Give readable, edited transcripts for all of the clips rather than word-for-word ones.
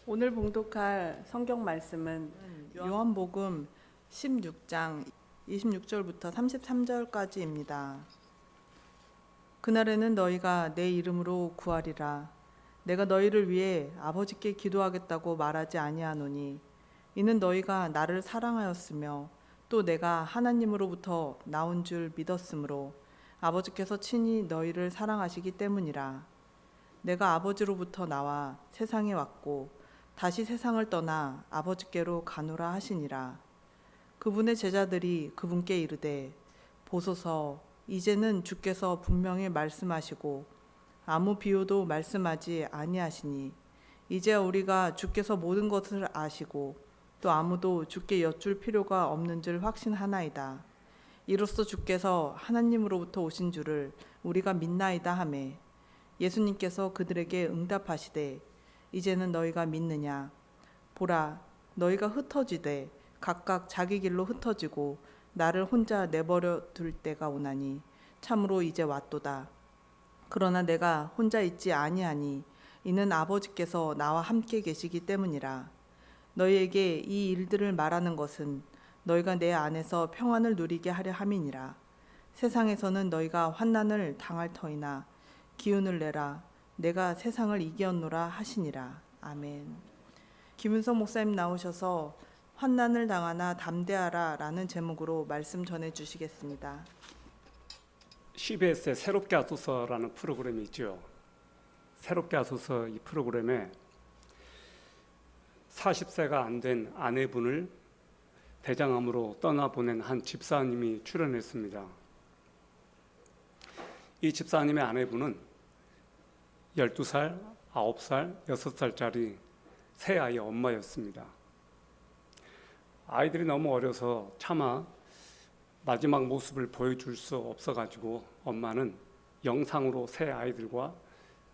오늘 봉독할 성경 말씀은 요한복음 16장 26절부터 33절까지입니다. 그날에는 너희가 내 이름으로 구하리라. 내가 너희를 위해 아버지께 기도하겠다고 말하지 아니하노니 이는 너희가 나를 사랑하였으며 또 내가 하나님으로부터 나온 줄 믿었으므로 아버지께서 친히 너희를 사랑하시기 때문이라. 내가 아버지로부터 나와 세상에 왔고 다시 세상을 떠나 아버지께로 가노라 하시니라. 그분의 제자들이 그분께 이르되 보소서 이제는 주께서 분명히 말씀하시고 아무 비유도 말씀하지 아니하시니 이제 우리가 주께서 모든 것을 아시고 또 아무도 주께 여쭐 필요가 없는 줄 확신하나이다. 이로써 주께서 하나님으로부터 오신 줄을 우리가 믿나이다 하매 예수님께서 그들에게 응답하시되 이제는 너희가 믿느냐? 보라, 너희가 흩어지되 각각 자기 길로 흩어지고 나를 혼자 내버려 둘 때가 오나니 참으로 이제 왔도다. 그러나 내가 혼자 있지 아니하니 이는 아버지께서 나와 함께 계시기 때문이라. 너희에게 이 일들을 말하는 것은 너희가 내 안에서 평안을 누리게 하려 함이니라. 세상에서는 너희가 환난을 당할 터이나 기운을 내라. 내가 세상을 이겼노라 하시니라. 아멘. 김윤석 목사님 나오셔서 환난을 당하나 담대하라 라는 제목으로 말씀 전해 주시겠습니다. CBS의 새롭게 하소서라는 프로그램이 있죠. 새롭게 하소서 이 프로그램에 40세가 안 된 아내분을 대장암으로 떠나보낸 한 집사님이 출연했습니다. 이 집사님의 아내분은 12살, 9살, 6살짜리 세 아이의 엄마였습니다. 아이들이 너무 어려서 차마 마지막 모습을 보여줄 수 없어가지고 엄마는 영상으로 세 아이들과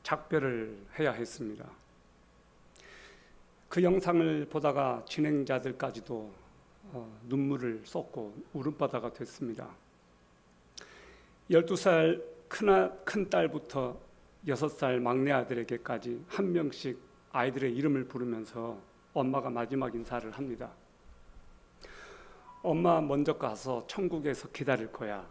작별을 해야 했습니다. 그 영상을 보다가 진행자들까지도 눈물을 쏟고 울음바다가 됐습니다. 12살 큰 딸부터 6살 막내 아들에게까지 한 명씩 아이들의 이름을 부르면서 엄마가 마지막 인사를 합니다. 엄마 먼저 가서 천국에서 기다릴 거야.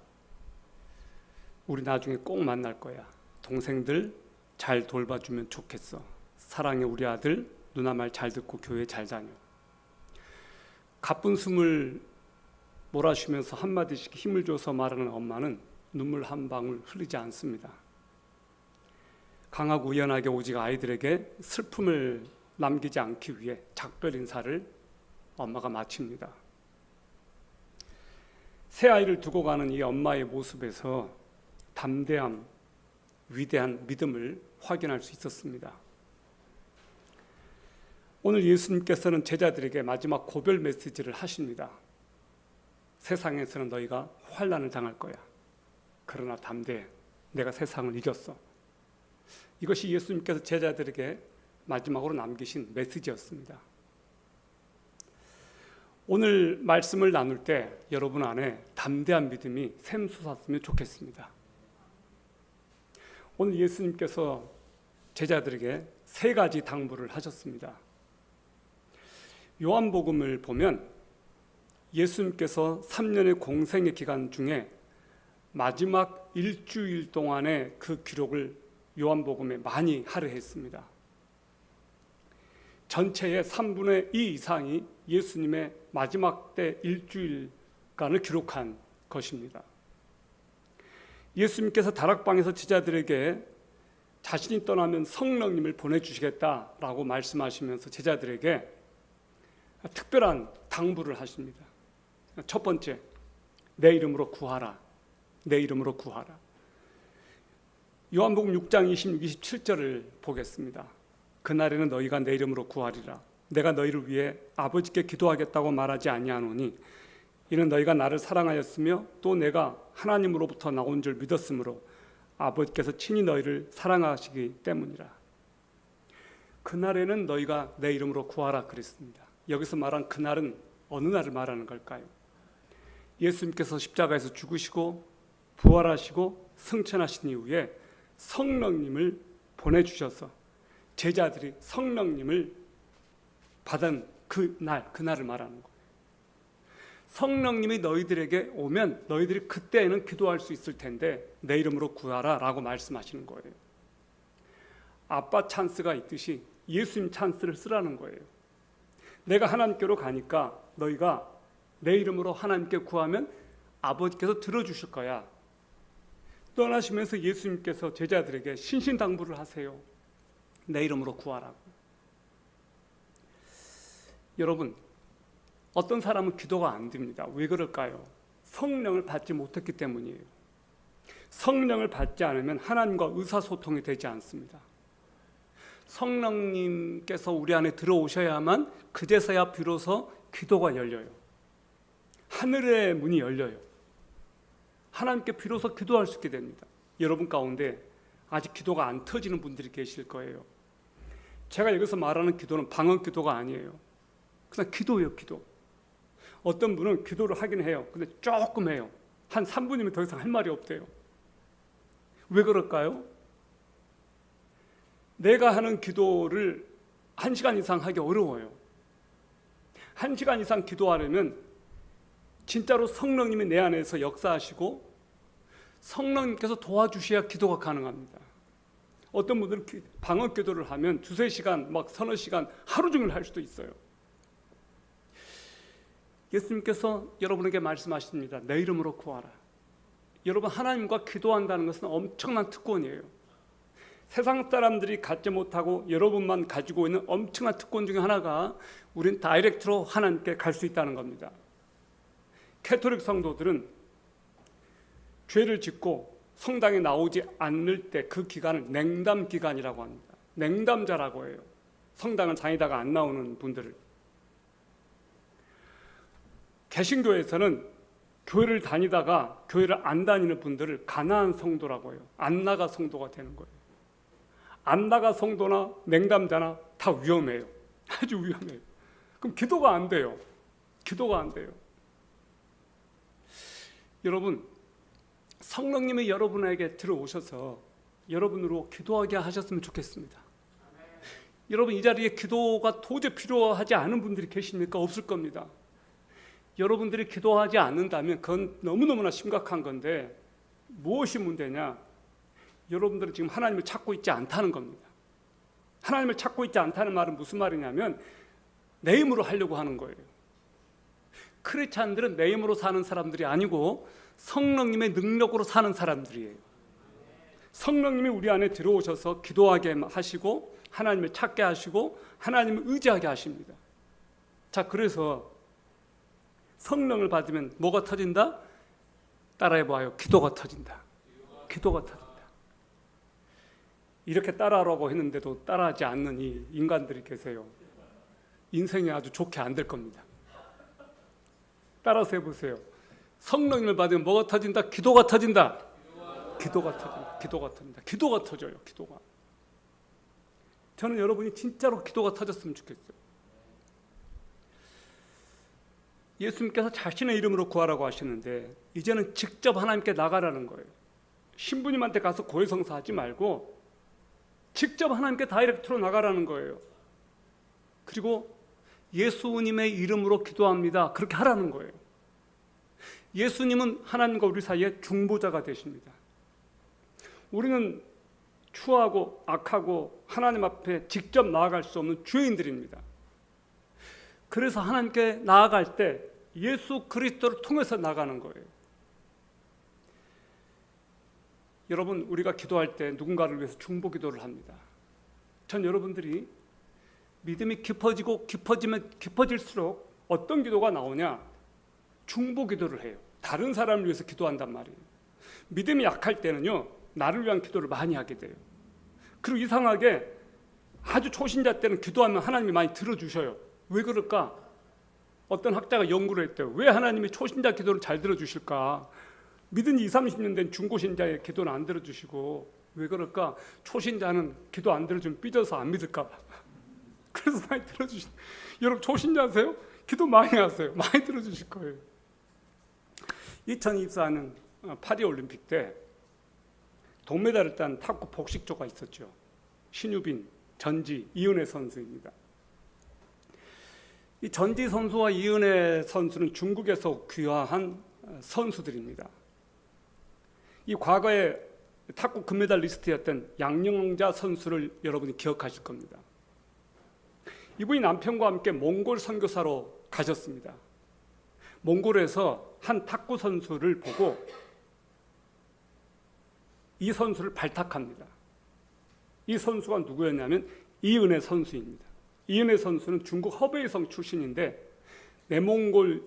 우리 나중에 꼭 만날 거야. 동생들 잘 돌봐주면 좋겠어. 사랑해 우리 아들. 누나 말 잘 듣고 교회 잘 다녀. 가쁜 숨을 몰아쉬면서 한마디씩 힘을 줘서 말하는 엄마는 눈물 한 방울 흘리지 않습니다. 강하고 우연하게 오직 아이들에게 슬픔을 남기지 않기 위해 작별 인사를 엄마가 마칩니다. 새 아이를 두고 가는 이 엄마의 모습에서 담대함, 위대한 믿음을 확인할 수 있었습니다. 오늘 예수님께서는 제자들에게 마지막 고별 메시지를 하십니다. 세상에서는 너희가 환난을 당할 거야. 그러나 담대해. 내가 세상을 이겼어. 이것이 예수님께서 제자들에게 마지막으로 남기신 메시지였습니다. 오늘 말씀을 나눌 때 여러분 안에 담대한 믿음이 샘솟았으면 좋겠습니다. 오늘 예수님께서 제자들에게 세 가지 당부를 하셨습니다. 요한복음을 보면 예수님께서 3년의 공생의 기간 중에 마지막 일주일 동안의 그 기록을 요한복음에 많이 할애했습니다. 전체의 3분의 2 이상이 예수님의 마지막 때 일주일간을 기록한 것입니다. 예수님께서 다락방에서 제자들에게 자신이 떠나면 성령님을 보내주시겠다라고 말씀하시면서 제자들에게 특별한 당부를 하십니다. 첫 번째, 내 이름으로 구하라. 내 이름으로 구하라. 요한복음 6장 26, 27절을 보겠습니다. 그날에는 너희가 내 이름으로 구하리라. 내가 너희를 위해 아버지께 기도하겠다고 말하지 아니하노니 이는 너희가 나를 사랑하였으며 또 내가 하나님으로부터 나온 줄 믿었으므로 아버지께서 친히 너희를 사랑하시기 때문이라. 그날에는 너희가 내 이름으로 구하라 그랬습니다. 여기서 말한 그날은 어느 날을 말하는 걸까요? 예수님께서 십자가에서 죽으시고 부활하시고 승천하신 이후에 성령님을 보내주셔서 제자들이 성령님을 받은 그날을 말하는 거예요. 성령님이 너희들에게 오면 너희들이 그때에는 기도할 수 있을 텐데 내 이름으로 구하라 라고 말씀하시는 거예요. 아빠 찬스가 있듯이 예수님 찬스를 쓰라는 거예요. 내가 하나님께로 가니까 너희가 내 이름으로 하나님께 구하면 아버지께서 들어주실 거야. 떠나시면서 예수님께서 제자들에게 신신당부를 하세요. 내 이름으로 구하라고. 여러분, 어떤 사람은 기도가 안 됩니다. 왜 그럴까요? 성령을 받지 못했기 때문이에요. 성령을 받지 않으면 하나님과 의사소통이 되지 않습니다. 성령님께서 우리 안에 들어오셔야만 그제서야 비로소 기도가 열려요. 하늘의 문이 열려요. 하나님께 비로소 기도할 수 있게 됩니다. 여러분 가운데 아직 기도가 안 터지는 분들이 계실 거예요. 제가 여기서 말하는 기도는 방언 기도가 아니에요. 그냥 기도예요, 기도. 어떤 분은 기도를 하긴 해요. 근데 조금 해요. 한 3분이면 더 이상 할 말이 없대요. 왜 그럴까요? 내가 하는 기도를 1시간 이상 하기 어려워요. 1시간 이상 기도하려면 진짜로 성령님이 내 안에서 역사하시고 성령님께서 도와주셔야 기도가 가능합니다. 어떤 분들은 방언 기도를 하면 2-3시간, 막 서너 시간, 하루 종일 할 수도 있어요. 예수님께서 여러분에게 말씀하십니다. 내 이름으로 구하라. 여러분, 하나님과 기도한다는 것은 엄청난 특권이에요. 세상 사람들이 갖지 못하고 여러분만 가지고 있는 엄청난 특권 중에 하나가 우린 다이렉트로 하나님께 갈 수 있다는 겁니다. 캐톨릭 성도들은 죄를 짓고 성당에 나오지 않을 때 그 기간을 냉담 기간이라고 합니다. 냉담자라고 해요. 성당을 다니다가 안 나오는 분들을. 개신교에서는 교회를 다니다가 교회를 안 다니는 분들을 가나안 성도라고 해요. 안 나가 성도가 되는 거예요. 안 나가 성도나 냉담자나 다 위험해요. 아주 위험해요. 그럼 기도가 안 돼요. 기도가 안 돼요. 여러분, 성령님이 여러분에게 들어오셔서 여러분으로 기도하게 하셨으면 좋겠습니다. 여러분, 이 자리에 기도가 도저히 필요하지 않은 분들이 계십니까? 없을 겁니다. 여러분들이 기도하지 않는다면 그건 너무너무나 심각한 건데 무엇이 문제냐? 여러분들은 지금 하나님을 찾고 있지 않다는 겁니다. 하나님을 찾고 있지 않다는 말은 무슨 말이냐면 내 힘으로 하려고 하는 거예요. 크리스찬들은 내 힘으로 사는 사람들이 아니고 성령님의 능력으로 사는 사람들이에요. 성령님이 우리 안에 들어오셔서 기도하게 하시고 하나님을 찾게 하시고 하나님을 의지하게 하십니다. 자, 그래서 성령을 받으면 뭐가 터진다? 따라해봐요. 기도가 터진다. 기도가 터진다. 이렇게 따라하라고 했는데도 따라하지 않는 이 인간들이 계세요. 인생이 아주 좋게 안 될 겁니다. 따라서 해보세요. 성령님을 받으면 뭐가 터진다? 기도가 터진다. 기도가 터진다. 기도가 터진다. 기도가 터져요. 기도가. 저는 여러분이 진짜로 기도가 터졌으면 좋겠어요. 예수님께서 자신의 이름으로 구하라고 하시는데 이제는 직접 하나님께 나가라는 거예요. 신부님한테 가서 고해성사 하지 말고 직접 하나님께 다이렉트로 나가라는 거예요. 그리고 예수님의 이름으로 기도합니다. 그렇게 하라는 거예요. 예수님은 하나님과 우리 사이에 중보자가 되십니다. 우리는 추하고 악하고 하나님 앞에 직접 나아갈 수 없는 죄인들입니다. 그래서 하나님께 나아갈 때 예수 그리스도를 통해서 나가는 거예요. 여러분, 우리가 기도할 때 누군가를 위해서 중보 기도를 합니다. 전 여러분들이 믿음이 깊어지고 깊어지면 깊어질수록 어떤 기도가 나오냐? 중보 기도를 해요. 다른 사람을 위해서 기도한단 말이에요. 믿음이 약할 때는요, 나를 위한 기도를 많이 하게 돼요. 그리고 이상하게 아주 초신자 때는 기도하면 하나님이 많이 들어주셔요. 왜 그럴까? 어떤 학자가 연구를 했대요. 왜 하나님이 초신자 기도를 잘 들어주실까? 믿은 20-30년 된 중고신자의 기도는 안 들어주시고 왜 그럴까? 초신자는 기도 안 들어주면 삐져서 안 믿을까 봐. 그래서 많이 들어주신. 여러분 초신자세요? 기도 많이 하세요. 많이 들어주실 거예요. 2024년 파리올림픽 때 동메달을 딴 탁구 복식조가 있었죠. 신유빈, 전지, 이은혜 선수입니다. 이 전지 선수와 이은혜 선수는 중국에서 귀화한 선수들입니다. 이 과거에 탁구 금메달리스트였던 양영자 선수를 여러분이 기억하실 겁니다. 이분이 남편과 함께 몽골 선교사로 가셨습니다. 몽골에서 한 탁구 선수를 보고 이 선수를 발탁합니다. 이 선수가 누구였냐면 이은혜 선수입니다. 이은혜 선수는 중국 허베이성 출신인데 내몽골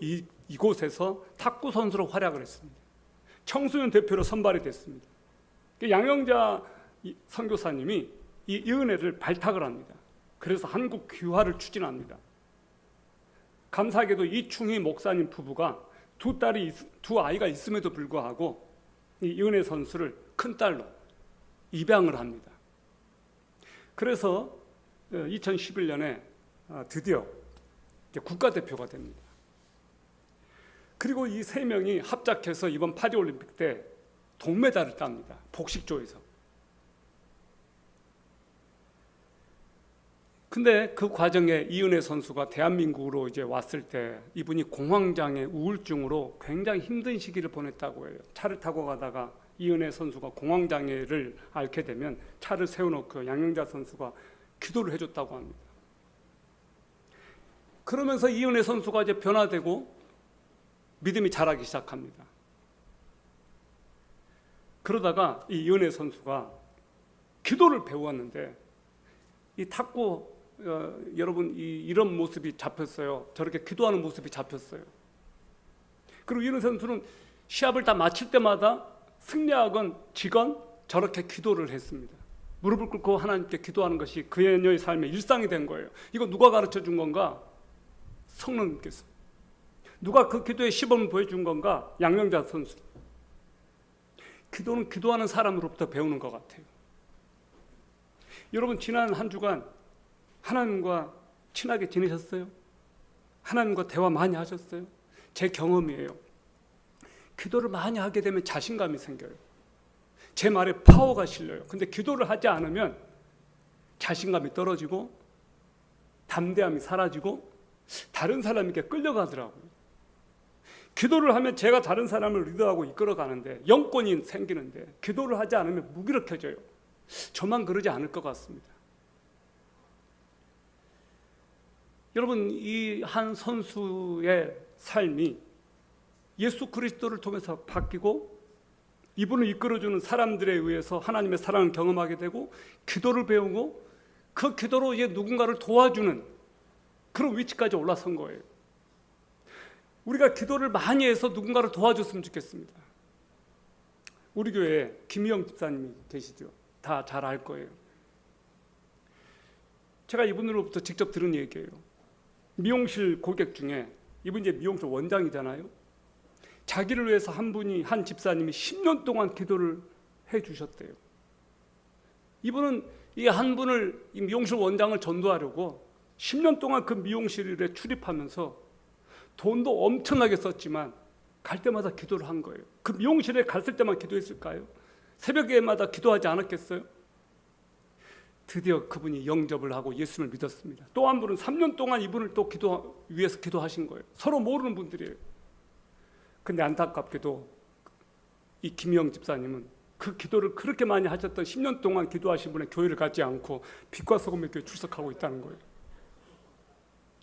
이곳에서 탁구 선수로 활약을 했습니다. 청소년 대표로 선발이 됐습니다. 양영자 선교사님이 이 이은혜를 발탁을 합니다. 그래서 한국 귀화를 추진합니다. 감사하게도 이충희 목사님 부부가 두 아이가 있음에도 불구하고 이 이은혜 선수를 큰딸로 입양을 합니다. 그래서 2011년에 드디어 이제 국가대표가 됩니다. 그리고 이 세 명이 합작해서 이번 파리올림픽 때 동메달을 땁니다. 복식조에서. 근데 그 과정에 이은혜 선수가 대한민국으로 이제 왔을 때 이분이 공황장애 우울증으로 굉장히 힘든 시기를 보냈다고 해요. 차를 타고 가다가 이은혜 선수가 공황장애를 앓게 되면 차를 세워놓고 양영자 선수가 기도를 해줬다고 합니다. 그러면서 이은혜 선수가 이제 변화되고 믿음이 자라기 시작합니다. 그러다가 이 이은혜 선수가 기도를 배웠는데 이 탁구 여러분 이런 모습이 잡혔어요. 저렇게 기도하는 모습이 잡혔어요. 그리고 이은혜 선수는 시합을 다 마칠 때마다 승리하건 지건 저렇게 기도를 했습니다. 무릎을 꿇고 하나님께 기도하는 것이 그녀의 삶의 일상이 된 거예요. 이거 누가 가르쳐 준 건가? 성령님께서. 누가 그 기도의 시범을 보여준 건가? 양영자 선수. 기도는 기도하는 사람으로부터 배우는 것 같아요. 여러분 지난 한 주간 하나님과 친하게 지내셨어요? 하나님과 대화 많이 하셨어요? 제 경험이에요. 기도를 많이 하게 되면 자신감이 생겨요. 제 말에 파워가 실려요. 근데 기도를 하지 않으면 자신감이 떨어지고 담대함이 사라지고 다른 사람에게 끌려가더라고요. 기도를 하면 제가 다른 사람을 리더하고 이끌어가는데 영권이 생기는데 기도를 하지 않으면 무기력해져요. 저만 그러지 않을 것 같습니다. 여러분 이 한 선수의 삶이 예수 그리스도를 통해서 바뀌고 이분을 이끌어주는 사람들에 의해서 하나님의 사랑을 경험하게 되고 기도를 배우고 그 기도로 이제 누군가를 도와주는 그런 위치까지 올라선 거예요. 우리가 기도를 많이 해서 누군가를 도와줬으면 좋겠습니다. 우리 교회에 김희영 집사님이 계시죠. 다 잘 알 거예요. 제가 이분으로부터 직접 들은 얘기예요. 미용실 고객 중에 이분 이제 미용실 원장이잖아요. 자기를 위해서 한 집사님이 10년 동안 기도를 해 주셨대요. 이분은 이 한 분을 이 미용실 원장을 전도하려고 10년 동안 그 미용실에 출입하면서 돈도 엄청나게 썼지만 갈 때마다 기도를 한 거예요. 그 미용실에 갔을 때만 기도했을까요? 새벽에마다 기도하지 않았겠어요? 드디어 그분이 영접을 하고 예수를 믿었습니다. 또 한 분은 3년 동안 이분을 또 위해서 기도하신 거예요. 서로 모르는 분들이에요. 근데 안타깝게도 이 김영 집사님은 그 기도를 그렇게 많이 하셨던 10년 동안 기도하신 분의 교회를 갖지 않고 빛과 소금의 교회 출석하고 있다는 거예요.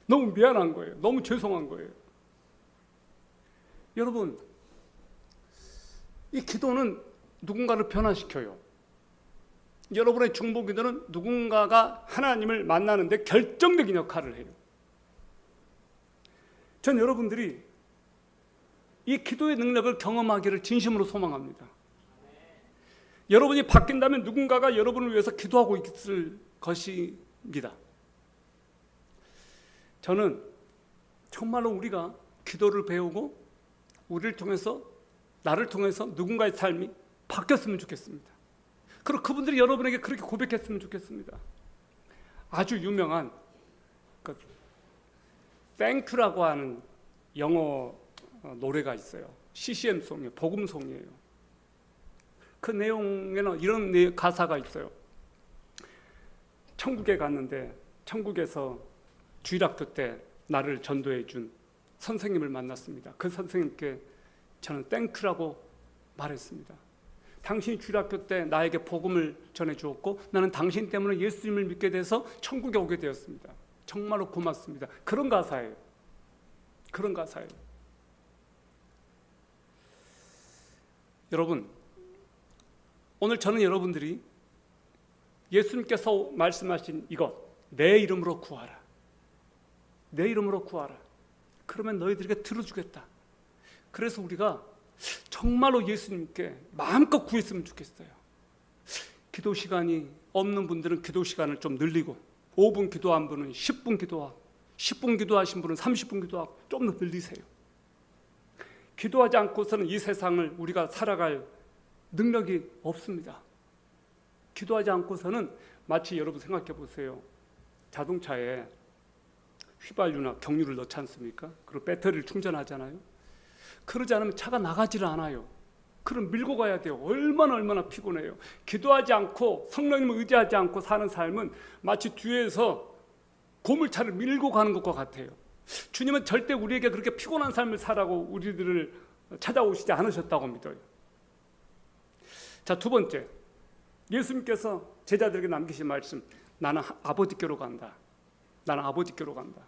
너무 미안한 거예요. 너무 죄송한 거예요. 여러분, 이 기도는 누군가를 변화시켜요. 여러분의 중보기도는 누군가가 하나님을 만나는데 결정적인 역할을 해요. 전 여러분들이 이 기도의 능력을 경험하기를 진심으로 소망합니다. 여러분이 바뀐다면 누군가가 여러분을 위해서 기도하고 있을 것입니다. 저는 정말로 우리가 기도를 배우고 우리를 통해서 나를 통해서 누군가의 삶이 바뀌었으면 좋겠습니다. 그리고 그분들이 여러분에게 그렇게 고백했으면 좋겠습니다. 아주 유명한 그 Thank You라고 하는 영어 노래가 있어요. CCM송이에요. 복음송이에요. 그 내용에는 이런 가사가 있어요. 천국에 갔는데 천국에서 주일학교 때 나를 전도해 준 선생님을 만났습니다. 그 선생님께 저는 땡큐라고 말했습니다. 당신이 주일학교 때 나에게 복음을 전해 주었고 나는 당신 때문에 예수님을 믿게 돼서 천국에 오게 되었습니다. 정말로 고맙습니다. 그런 가사예요. 그런 가사예요. 여러분, 오늘 저는 여러분들이 예수님께서 말씀하신 이것, 내 이름으로 구하라. 내 이름으로 구하라. 그러면 너희들에게 들어주겠다. 그래서 우리가 정말로 예수님께 마음껏 구했으면 좋겠어요. 기도 시간이 없는 분들은 기도 시간을 좀 늘리고 5분 기도한 분은 10분 기도하고 10분 기도하신 분은 30분 기도하고 좀 더 늘리세요. 기도하지 않고서는 이 세상을 우리가 살아갈 능력이 없습니다. 기도하지 않고서는 마치 여러분 생각해 보세요. 자동차에 휘발유나 경유를 넣지 않습니까? 그리고 배터리를 충전하잖아요. 그러지 않으면 차가 나가지를 않아요. 그럼 밀고 가야 돼요. 얼마나 피곤해요. 기도하지 않고 성령님을 의지하지 않고 사는 삶은 마치 뒤에서 고물차를 밀고 가는 것과 같아요. 주님은 절대 우리에게 그렇게 피곤한 삶을 살라고 우리들을 찾아오시지 않으셨다고 믿어요. 자, 두 번째, 예수님께서 제자들에게 남기신 말씀, 나는 아버지께로 간다. 나는 아버지께로 간다.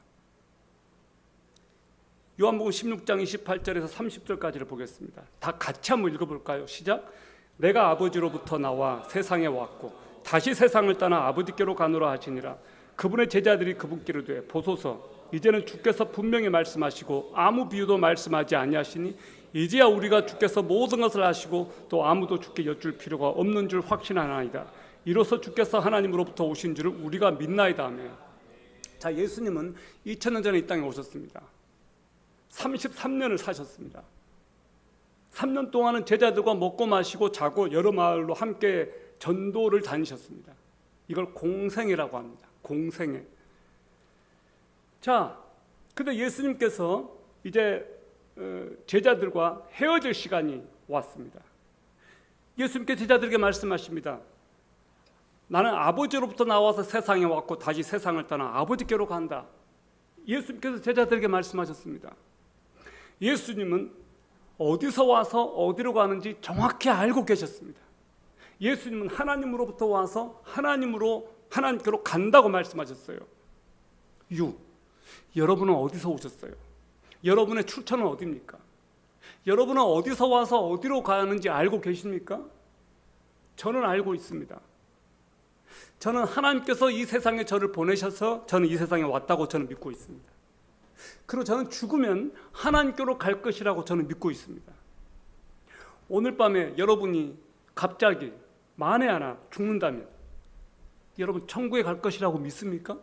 요한복음 16장 28절에서 30절까지를 보겠습니다. 다 같이 한번 읽어볼까요? 시작. 내가 아버지로부터 나와 세상에 왔고 다시 세상을 떠나 아버지께로 가노라 하시니라. 그분의 제자들이 그분께 이르되 보소서 이제는 주께서 분명히 말씀하시고 아무 비유도 말씀하지 아니하시니 이제야 우리가 주께서 모든 것을 아시고 또 아무도 주께 여쭐 필요가 없는 줄 확신하나이다. 이로써 주께서 하나님으로부터 오신 줄을 우리가 믿나이다 하며. 자, 예수님은 2000년 전에 이 땅에 오셨습니다. 33년을 사셨습니다. 3년 동안은 제자들과 먹고 마시고 자고 여러 마을로 함께 전도를 다니셨습니다. 이걸 공생애라고 합니다. 공생애. 자, 근데 예수님께서 이제 제자들과 헤어질 시간이 왔습니다. 예수님께서 제자들에게 말씀하십니다. 나는 아버지로부터 나와서 세상에 왔고 다시 세상을 떠나 아버지께로 간다. 예수님께서 제자들에게 말씀하셨습니다. 예수님은 어디서 와서 어디로 가는지 정확히 알고 계셨습니다. 예수님은 하나님으로부터 와서 하나님께로 간다고 말씀하셨어요. 6. 여러분은 어디서 오셨어요? 여러분의 출처는 어디입니까? 여러분은 어디서 와서 어디로 가는지 알고 계십니까? 저는 알고 있습니다. 저는 하나님께서 이 세상에 저를 보내셔서 저는 이 세상에 왔다고 저는 믿고 있습니다. 그리고 저는 죽으면 하나님께로 갈 것이라고 저는 믿고 있습니다. 오늘 밤에 여러분이 갑자기 만에 하나 죽는다면 여러분 천국에 갈 것이라고 믿습니까?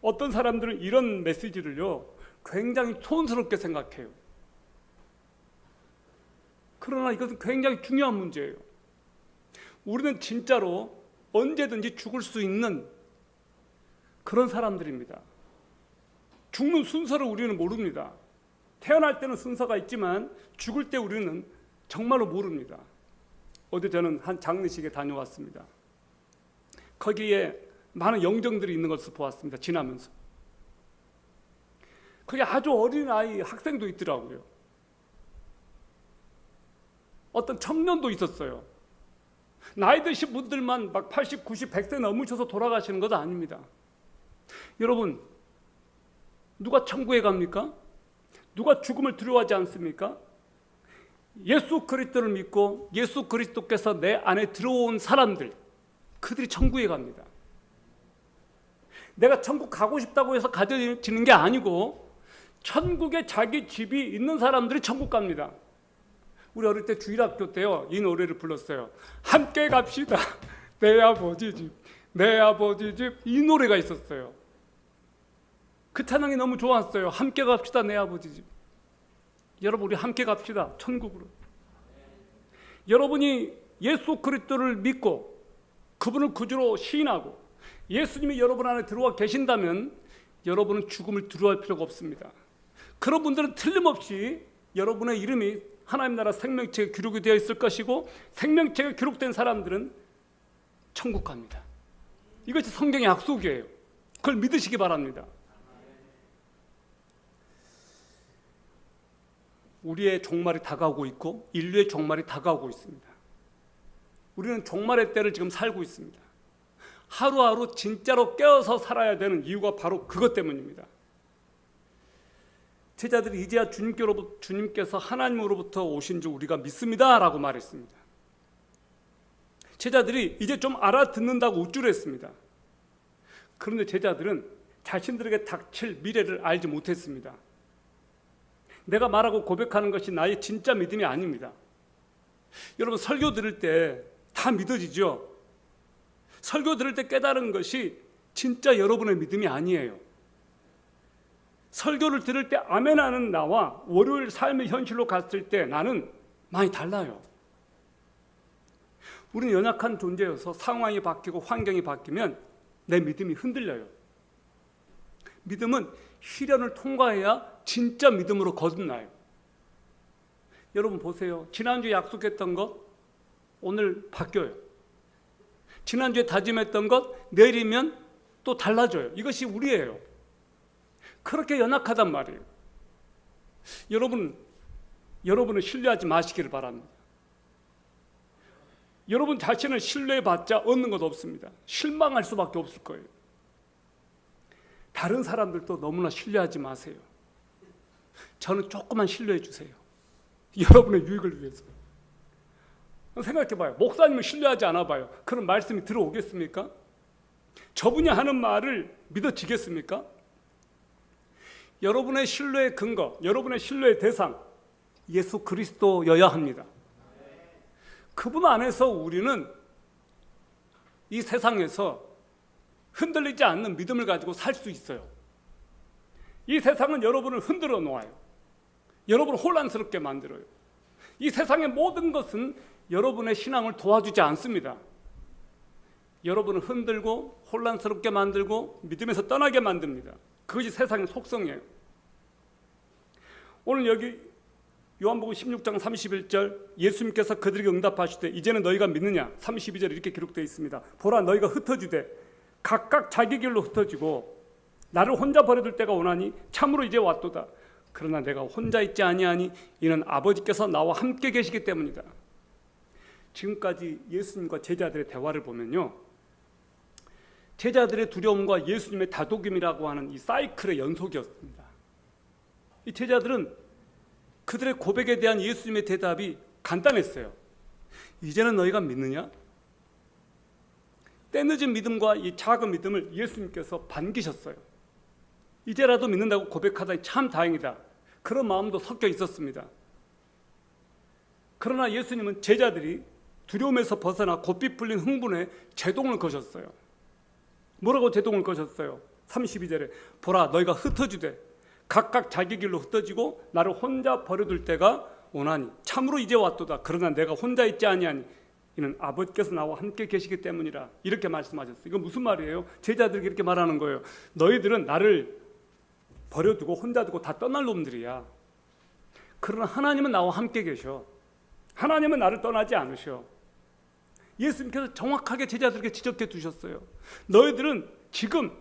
어떤 사람들은 이런 메시지를요 굉장히 촌스럽게 생각해요. 그러나 이것은 굉장히 중요한 문제예요. 우리는 진짜로 언제든지 죽을 수 있는 그런 사람들입니다. 죽는 순서를 우리는 모릅니다. 태어날 때는 순서가 있지만 죽을 때 우리는 정말로 모릅니다. 어제 저는 한 장례식에 다녀왔습니다. 거기에 많은 영정들이 있는 것을 보았습니다. 지나면서. 거기 아주 어린 아이 학생도 있더라고요. 어떤 청년도 있었어요. 나이 드신 분들만 막 80, 90, 100세 넘으셔서 돌아가시는 것도 아닙니다. 여러분, 누가 천국에 갑니까? 누가 죽음을 두려워하지 않습니까? 예수 그리스도를 믿고 예수 그리스도께서 내 안에 들어온 사람들, 그들이 천국에 갑니다. 내가 천국 가고 싶다고 해서 가져지는 게 아니고 천국에 자기 집이 있는 사람들이 천국 갑니다. 우리 어릴 때 주일학교 때요 이 노래를 불렀어요. 함께 갑시다 내 아버지 집, 내 아버지 집. 이 노래가 있었어요. 그 찬양이 너무 좋았어요. 함께 갑시다 내 아버지 집. 여러분, 우리 함께 갑시다 천국으로. 여러분이 예수 그리스도를 믿고 그분을 구주로 시인하고 예수님이 여러분 안에 들어와 계신다면 여러분은 죽음을 두려워할 필요가 없습니다. 그런 분들은 틀림없이 여러분의 이름이 하나님 나라 생명책에 기록이 되어 있을 것이고 생명책에 기록된 사람들은 천국 갑니다. 이것이 성경의 약속이에요. 그걸 믿으시기 바랍니다. 우리의 종말이 다가오고 있고 인류의 종말이 다가오고 있습니다. 우리는 종말의 때를 지금 살고 있습니다. 하루하루 진짜로 깨어서 살아야 되는 이유가 바로 그것 때문입니다. 제자들이 이제야 주님께서 하나님으로부터 오신 줄 우리가 믿습니다 라고 말했습니다. 제자들이 이제 좀 알아듣는다고 우쭐했습니다. 그런데 제자들은 자신들에게 닥칠 미래를 알지 못했습니다. 내가 말하고 고백하는 것이 나의 진짜 믿음이 아닙니다. 여러분, 설교 들을 때 다 믿어지죠? 설교 들을 때 깨달은 것이 진짜 여러분의 믿음이 아니에요. 설교를 들을 때 아멘 하는 나와 월요일 삶의 현실로 갔을 때 나는 많이 달라요. 우리는 연약한 존재여서 상황이 바뀌고 환경이 바뀌면 내 믿음이 흔들려요. 믿음은 시련을 통과해야 진짜 믿음으로 거듭나요. 여러분 보세요. 지난주에 약속했던 것 오늘 바뀌어요. 지난주에 다짐했던 것 내일이면 또 달라져요. 이것이 우리예요. 그렇게 연약하단 말이에요. 여러분은 신뢰하지 마시기를 바랍니다. 여러분 자신을 신뢰해봤자 얻는 것 없습니다. 실망할 수밖에 없을 거예요. 다른 사람들도 너무나 신뢰하지 마세요. 저는 조금만 신뢰해 주세요. 여러분의 유익을 위해서. 생각해봐요. 목사님을 신뢰하지 않아봐요. 그런 말씀이 들어오겠습니까? 저분이 하는 말을 믿어지겠습니까? 여러분의 신뢰의 근거, 여러분의 신뢰의 대상 예수 그리스도여야 합니다. 그분 안에서 우리는 이 세상에서 흔들리지 않는 믿음을 가지고 살 수 있어요. 이 세상은 여러분을 흔들어 놓아요. 여러분을 혼란스럽게 만들어요. 이 세상의 모든 것은 여러분의 신앙을 도와주지 않습니다. 여러분을 흔들고 혼란스럽게 만들고 믿음에서 떠나게 만듭니다. 그것이 세상의 속성이에요. 오늘 여기 요한복음 16장 31절 예수님께서 그들에게 응답하시되 이제는 너희가 믿느냐? 32절에 이렇게 기록되어 있습니다. 보라 너희가 흩어지되 각각 자기 길로 흩어지고 나를 혼자 버려둘 때가 오나니 참으로 이제 왔도다. 그러나 내가 혼자 있지 아니하니 이는 아버지께서 나와 함께 계시기 때문이다. 지금까지 예수님과 제자들의 대화를 보면요, 제자들의 두려움과 예수님의 다독임이라고 하는 이 사이클의 연속이었습니다. 이 제자들은 그들의 고백에 대한 예수님의 대답이 간단했어요. 이제는 너희가 믿느냐? 때늦은 믿음과 이 작은 믿음을 예수님께서 반기셨어요. 이제라도 믿는다고 고백하다니 참 다행이다. 그런 마음도 섞여 있었습니다. 그러나 예수님은 제자들이 두려움에서 벗어나 고삐 풀린 흥분에 제동을 거셨어요. 뭐라고 제동을 거셨어요? 32절에 보라 너희가 흩어지되 각각 자기 길로 흩어지고 나를 혼자 버려둘 때가 오나니 참으로 이제 왔도다. 그러나 내가 혼자 있지 아니하니 이는 아버지께서 나와 함께 계시기 때문이라. 이렇게 말씀하셨어요. 이건 무슨 말이에요? 제자들에게 이렇게 말하는 거예요. 너희들은 나를 버려두고 혼자 두고 다 떠날 놈들이야. 그러나 하나님은 나와 함께 계셔. 하나님은 나를 떠나지 않으셔. 예수님께서 정확하게 제자들에게 지적해 두셨어요. 너희들은 지금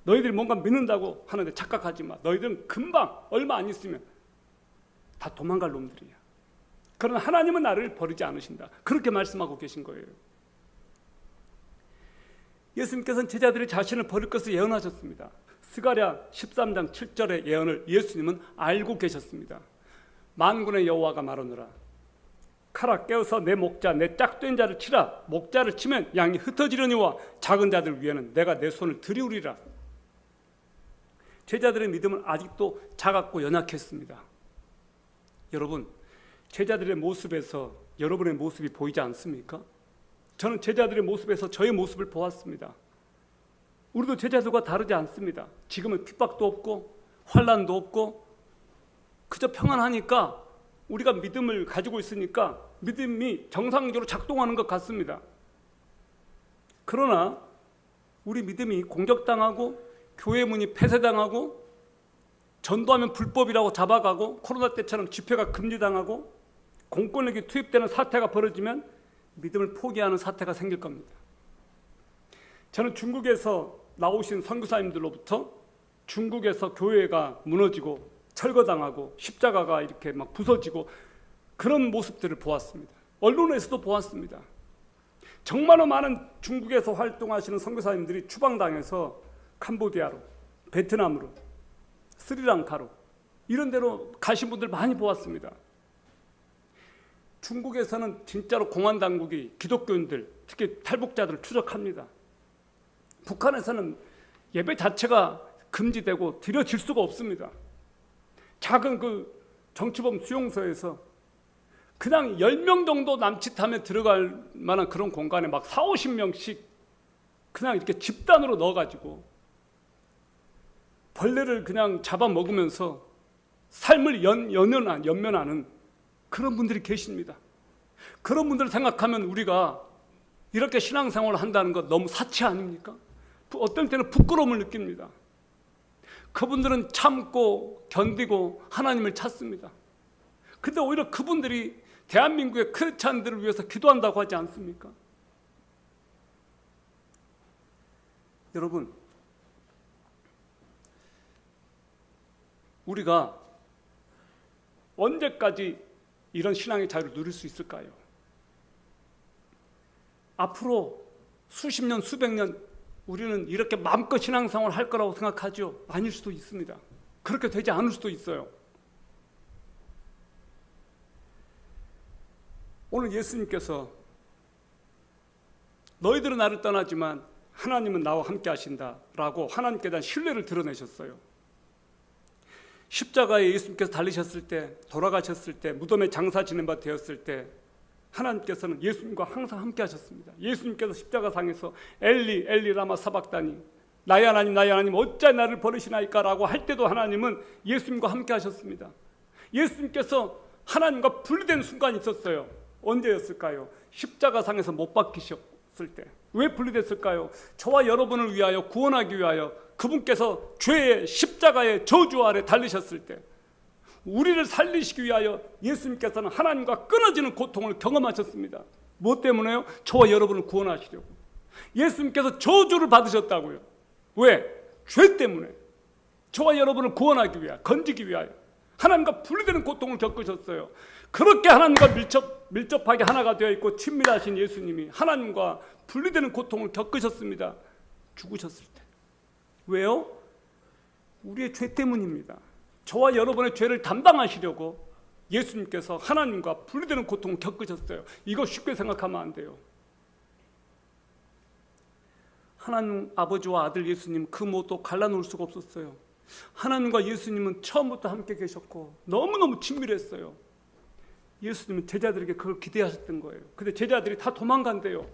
너희들이 뭔가 믿는다고 하는데 착각하지 마. 너희들은 금방 얼마 안 있으면 다 도망갈 놈들이야. 그러나 하나님은 나를 버리지 않으신다. 그렇게 말씀하고 계신 거예요. 예수님께서는 제자들이 자신을 버릴 것을 예언하셨습니다. 스가랴 13장 7절의 예언을 예수님은 알고 계셨습니다. 만군의 여호와가 말하노라. 칼아 깨어서 내 목자 내 짝된 자를 치라. 목자를 치면 양이 흩어지려니와 작은 자들 위에는 내가 내 손을 들이우리라. 제자들의 믿음은 아직도 작았고 연약했습니다. 여러분, 제자들의 모습에서 여러분의 모습이 보이지 않습니까? 저는 제자들의 모습에서 저의 모습을 보았습니다. 우리도 제자들과 다르지 않습니다. 지금은 핍박도 없고 환난도 없고 그저 평안하니까 우리가 믿음을 가지고 있으니까 믿음이 정상적으로 작동하는 것 같습니다. 그러나 우리 믿음이 공격당하고 교회 문이 폐쇄당하고 전도하면 불법이라고 잡아가고 코로나 때처럼 집회가 금지당하고 공권력이 투입되는 사태가 벌어지면 믿음을 포기하는 사태가 생길 겁니다. 저는 중국에서 나오신 선교사님들로부터 중국에서 교회가 무너지고 철거당하고 십자가가 이렇게 막 부서지고 그런 모습들을 보았습니다. 언론에서도 보았습니다. 정말로 많은 중국에서 활동하시는 선교사님들이 추방당해서 캄보디아로, 베트남으로, 스리랑카로 이런 데로 가신 분들 많이 보았습니다. 중국에서는 진짜로 공안 당국이 기독교인들, 특히 탈북자들을 추적합니다. 북한에서는 예배 자체가 금지되고 드려질 수가 없습니다. 작은 그 정치범 수용소에서 그냥 10명 정도 남짓하면 들어갈 만한 그런 공간에 막 40~50명씩 그냥 이렇게 집단으로 넣어가지고 벌레를 그냥 잡아먹으면서 삶을 연면하는 그런 분들이 계십니다. 그런 분들을 생각하면 우리가 이렇게 신앙생활을 한다는 것 너무 사치 아닙니까? 어떤 때는 부끄러움을 느낍니다. 그분들은 참고 견디고 하나님을 찾습니다. 근데 오히려 그분들이 대한민국의 크리스찬들을 위해서 기도한다고 하지 않습니까? 여러분, 우리가 언제까지 이런 신앙의 자유를 누릴 수 있을까요? 앞으로 수십 년, 수백 년 우리는 이렇게 마음껏 신앙생활을 할 거라고 생각하죠? 아닐 수도 있습니다. 그렇게 되지 않을 수도 있어요. 오늘 예수님께서 너희들은 나를 떠나지만 하나님은 나와 함께 하신다라고 하나님께 대한 신뢰를 드러내셨어요. 십자가에 예수님께서 달리셨을 때, 돌아가셨을 때, 무덤에 장사 지낸 바 되었을 때 하나님께서는 예수님과 항상 함께 하셨습니다. 예수님께서 십자가상에서 엘리 엘리 라마 사박다니, 나의 하나님 나의 하나님 어찌 나를 버리시나이까 라고 할 때도 하나님은 예수님과 함께 하셨습니다. 예수님께서 하나님과 분리된 순간이 있었어요. 언제였을까요? 십자가상에서 못 박히셨을 때. 왜 분리됐을까요? 저와 여러분을 위하여 구원하기 위하여 그분께서 죄의 십자가의 저주 아래 달리셨을 때, 우리를 살리시기 위하여 예수님께서는 하나님과 끊어지는 고통을 경험하셨습니다. 뭐 때문에요? 저와 여러분을 구원하시려고. 예수님께서 저주를 받으셨다고요. 왜? 죄 때문에. 저와 여러분을 구원하기 위하여, 건지기 위하여 하나님과 분리되는 고통을 겪으셨어요. 그렇게 하나님과 밀접하게 하나가 되어 있고 친밀하신 예수님이 하나님과 분리되는 고통을 겪으셨습니다. 죽으셨을 때. 왜요? 우리의 죄 때문입니다. 저와 여러분의 죄를 담당하시려고 예수님께서 하나님과 분리되는 고통을 겪으셨어요. 이거 쉽게 생각하면 안 돼요. 하나님 아버지와 아들 예수님 그 무엇도 갈라놓을 수가 없었어요. 하나님과 예수님은 처음부터 함께 계셨고 너무너무 친밀했어요. 예수님은 제자들에게 그걸 기대하셨던 거예요. 근데 제자들이 다 도망간대요.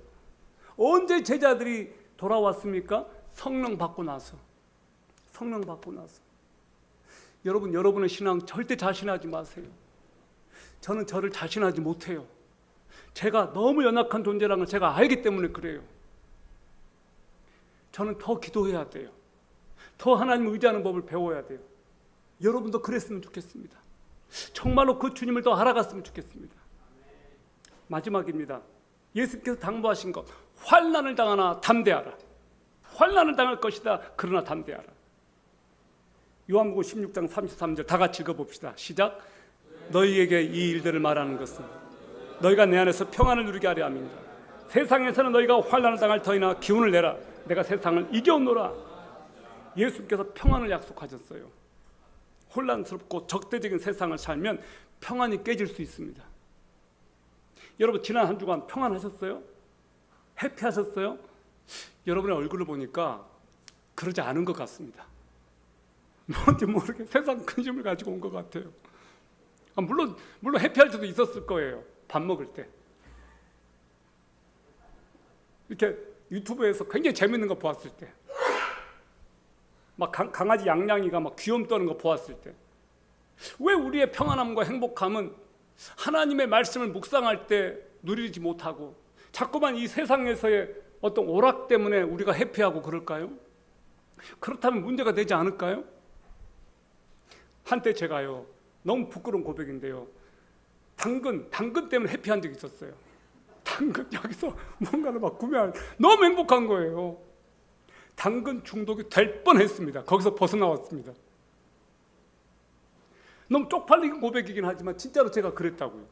언제 제자들이 돌아왔습니까? 성령 받고 나서. 성령 받고 나서. 여러분, 여러분의 신앙 절대 자신하지 마세요. 저는 저를 자신하지 못해요. 제가 너무 연약한 존재라는 걸 제가 알기 때문에 그래요. 저는 더 기도해야 돼요. 더 하나님을 의지하는 법을 배워야 돼요. 여러분도 그랬으면 좋겠습니다. 정말로 그 주님을 더 알아갔으면 좋겠습니다. 마지막입니다. 예수께서 당부하신 것, 환난을 당하나 담대하라. 환난을 당할 것이다. 그러나 담대하라. 요한복음 16장 33절 다 같이 읽어봅시다. 시작. 너희에게 이 일들을 말하는 것은 너희가 내 안에서 평안을 누리게 하려 함이니라. 세상에서는 너희가 환난을 당할 터이나 기운을 내라. 내가 세상을 이겨오노라. 예수께서 평안을 약속하셨어요. 혼란스럽고 적대적인 세상을 살면 평안이 깨질 수 있습니다. 여러분, 지난 한 주간 평안하셨어요? 해피하셨어요? 여러분의 얼굴을 보니까 그러지 않은 것 같습니다. 뭔지 모르게 세상 근심을 가지고 온 것 같아요. 물론 해피할 때도 있었을 거예요. 밥 먹을 때 이렇게 유튜브에서 굉장히 재밌는 거 보았을 때, 막 강아지 양냥이가 막 귀염 떠는 거 보았을 때, 왜 우리의 평안함과 행복함은 하나님의 말씀을 묵상할 때 누리지 못하고 자꾸만 이 세상에서의 어떤 오락 때문에 우리가 해피하고 그럴까요? 그렇다면 문제가 되지 않을까요? 한때 제가요, 너무 부끄러운 고백인데요, 당근 때문에 해피한 적이 있었어요. 당근 여기서 뭔가를 막 구매할, 너무 행복한 거예요. 당근 중독이 될 뻔했습니다. 거기서 벗어나왔습니다. 너무 쪽팔리는 고백이긴 하지만 진짜로 제가 그랬다고요.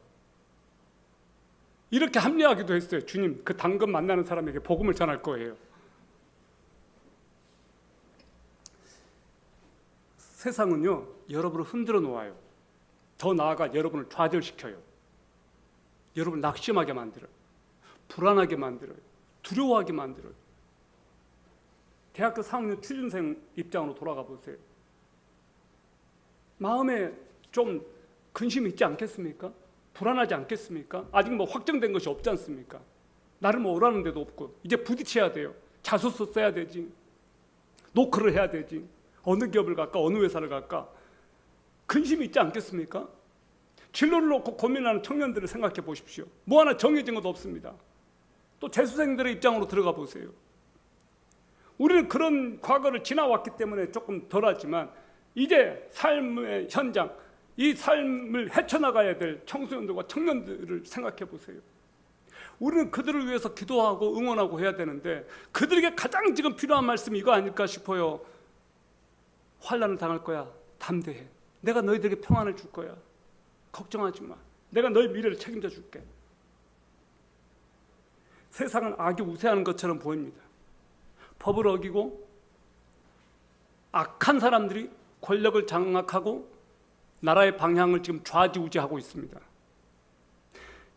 이렇게 합리화하기도 했어요. 주님, 그 당근 만나는 사람에게 복음을 전할 거예요. 세상은요, 여러분을 흔들어 놓아요. 더 나아가 여러분을 좌절시켜요. 여러분을 낙심하게 만들어요. 불안하게 만들어요. 두려워하게 만들어요. 대학교 4학년 취준생 입장으로 돌아가 보세요. 마음에 좀 근심이 있지 않겠습니까? 불안하지 않겠습니까? 아직 뭐 확정된 것이 없지 않습니까? 나를 뭐 오라는 데도 없고 이제 부딪혀야 돼요. 자소서 써야 되지. 노크를 해야 되지. 어느 기업을 갈까? 어느 회사를 갈까? 근심이 있지 않겠습니까? 진로를 놓고 고민하는 청년들을 생각해 보십시오. 뭐 하나 정해진 것도 없습니다. 또 재수생들의 입장으로 들어가 보세요. 우리는 그런 과거를 지나왔기 때문에 조금 덜하지만 이제 삶의 현장, 이 삶을 헤쳐나가야 될 청소년들과 청년들을 생각해 보세요. 우리는 그들을 위해서 기도하고 응원하고 해야 되는데 그들에게 가장 지금 필요한 말씀이 이거 아닐까 싶어요. 환난을 당할 거야. 담대해. 내가 너희들에게 평안을 줄 거야. 걱정하지 마. 내가 너희 미래를 책임져 줄게. 세상은 악이 우세하는 것처럼 보입니다. 법을 어기고 악한 사람들이 권력을 장악하고 나라의 방향을 지금 좌지우지하고 있습니다.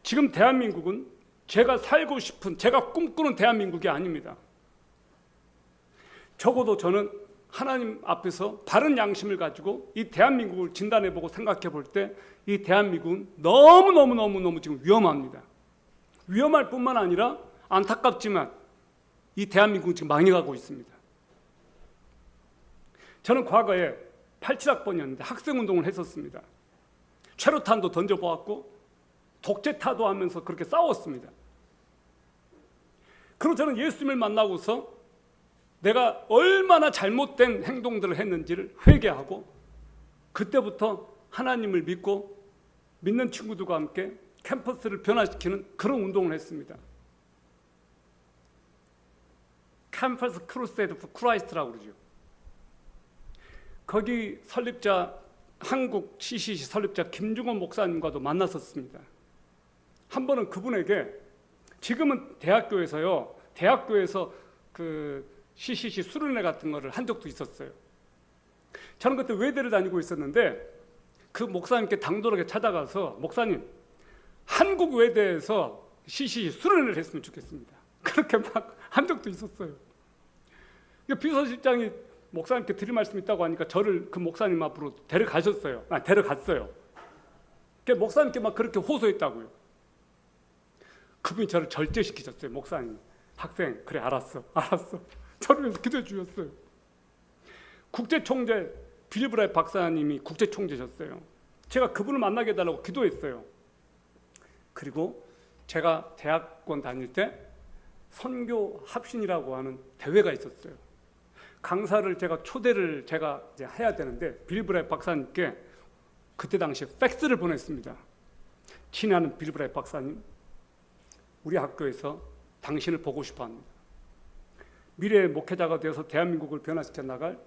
지금 대한민국은 제가 살고 싶은, 제가 꿈꾸는 대한민국이 아닙니다. 적어도 저는 하나님 앞에서 바른 양심을 가지고 이 대한민국을 진단해보고 생각해볼 때 이 대한민국은 너무너무 지금 위험합니다. 위험할 뿐만 아니라 안타깝지만 이 대한민국은 지금 망해가고 있습니다. 저는 과거에 87학번이었는데 학생운동을 했었습니다. 최루탄도 던져보았고 독재타도 하면서 그렇게 싸웠습니다. 그리고 저는 예수님을 만나고서 내가 얼마나 잘못된 행동들을 했는지를 회개하고 그때부터 하나님을 믿고 믿는 친구들과 함께 캠퍼스를 변화시키는 그런 운동을 했습니다. 캠퍼스 크루세이드 포 크라이스트라고 그러죠. 거기 설립자, 한국 CCC 설립자 김중원 목사님과도 만났었습니다. 한 번은 그분에게 지금은 대학교에서 그 CCC 수련회 같은 거를 한 적도 있었어요. 저는 그때 외대를 다니고 있었는데 그 목사님께 당돌하게 찾아가서 목사님, 한국 외대에서 CCC 수련회를 했으면 좋겠습니다. 그렇게 막 한 적도 있었어요. 비서실장이 목사님께 드릴 말씀이 있다고 하니까 저를 그 목사님 앞으로 데려갔어요. 목사님께 막 그렇게 호소했다고요. 그분이 저를 절제시키셨어요. 목사님, 학생, 그래 알았어. 저를 위해서 기도해 주셨어요. 국제총재 빌브라이 박사님이 국제총재셨어요. 제가 그분을 만나게 해달라고 기도했어요. 그리고 제가 대학원 다닐 때 선교 합신이라고 하는 대회가 있었어요. 강사를 초대를 이제 해야 되는데 빌브라이 박사님께 그때 당시에 팩스를 보냈습니다. 친애하는 빌브라이 박사님, 우리 학교에서 당신을 보고 싶어 합니다. 미래의 목회자가 되어서 대한민국을 변화시켜 나갈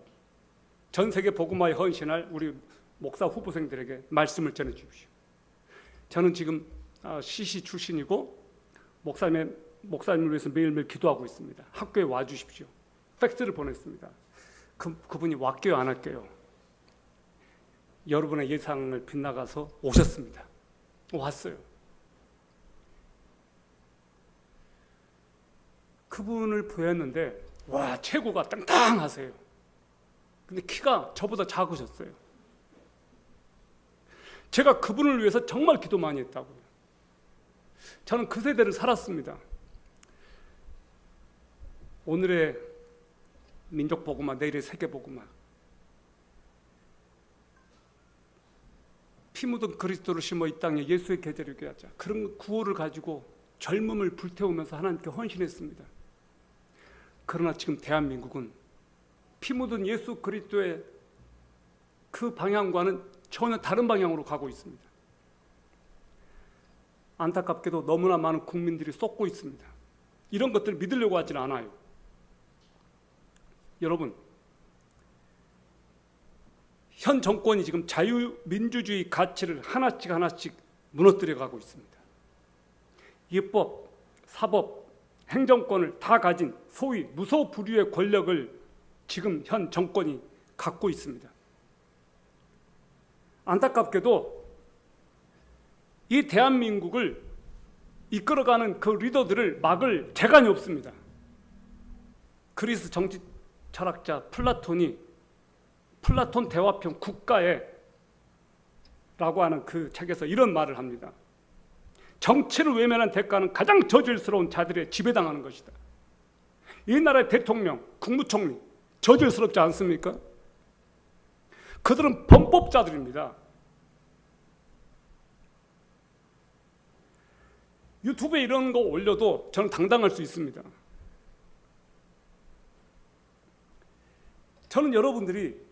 전 세계 복음화에 헌신할 우리 목사 후보생들에게 말씀을 전해 주십시오. 저는 지금 CC 출신이고 목사님을 위해서 매일매일 기도하고 있습니다. 학교에 와 주십시오. 팩스를 보냈습니다. 그분이 왔게요, 안 할게요? 여러분의 예상을 빗나가서 오셨습니다. 왔어요. 그분을 보였는데 와, 체구가 땅땅하세요. 근데 키가 저보다 작으셨어요. 제가 그분을 위해서 정말 기도 많이 했다고요. 저는 그 세대를 살았습니다. 오늘의 민족 복음화, 내일의 세계 복음화. 피 묻은 그리스도를 심어 이 땅에 예수의 계절을 이루게 하자. 그런 구호를 가지고 젊음을 불태우면서 하나님께 헌신했습니다. 그러나 지금 대한민국은 피 묻은 예수 그리스도의 그 방향과는 전혀 다른 방향으로 가고 있습니다. 안타깝게도 너무나 많은 국민들이 쏟고 있습니다. 이런 것들을 믿으려고 하지는 않아요. 여러분, 현 정권이 지금 자유민주주의 가치를 하나씩 하나씩 무너뜨려 가고 있습니다. 입법, 사법, 행정권을 다 가진 소위 무소불위의 권력을 지금 현 정권이 갖고 있습니다. 안타깝게도 이 대한민국을 이끌어가는 그 리더들을 막을 재간이 없습니다. 그리스 정치 철학자 플라톤이 플라톤 대화편 국가에 라고 하는 그 책에서 이런 말을 합니다. 정치를 외면한 대가는 가장 저질스러운 자들의 지배당하는 것이다. 이 나라의 대통령, 국무총리 저질스럽지 않습니까? 그들은 범법자들입니다. 유튜브에 이런 거 올려도 저는 당당할 수 있습니다. 저는 여러분들이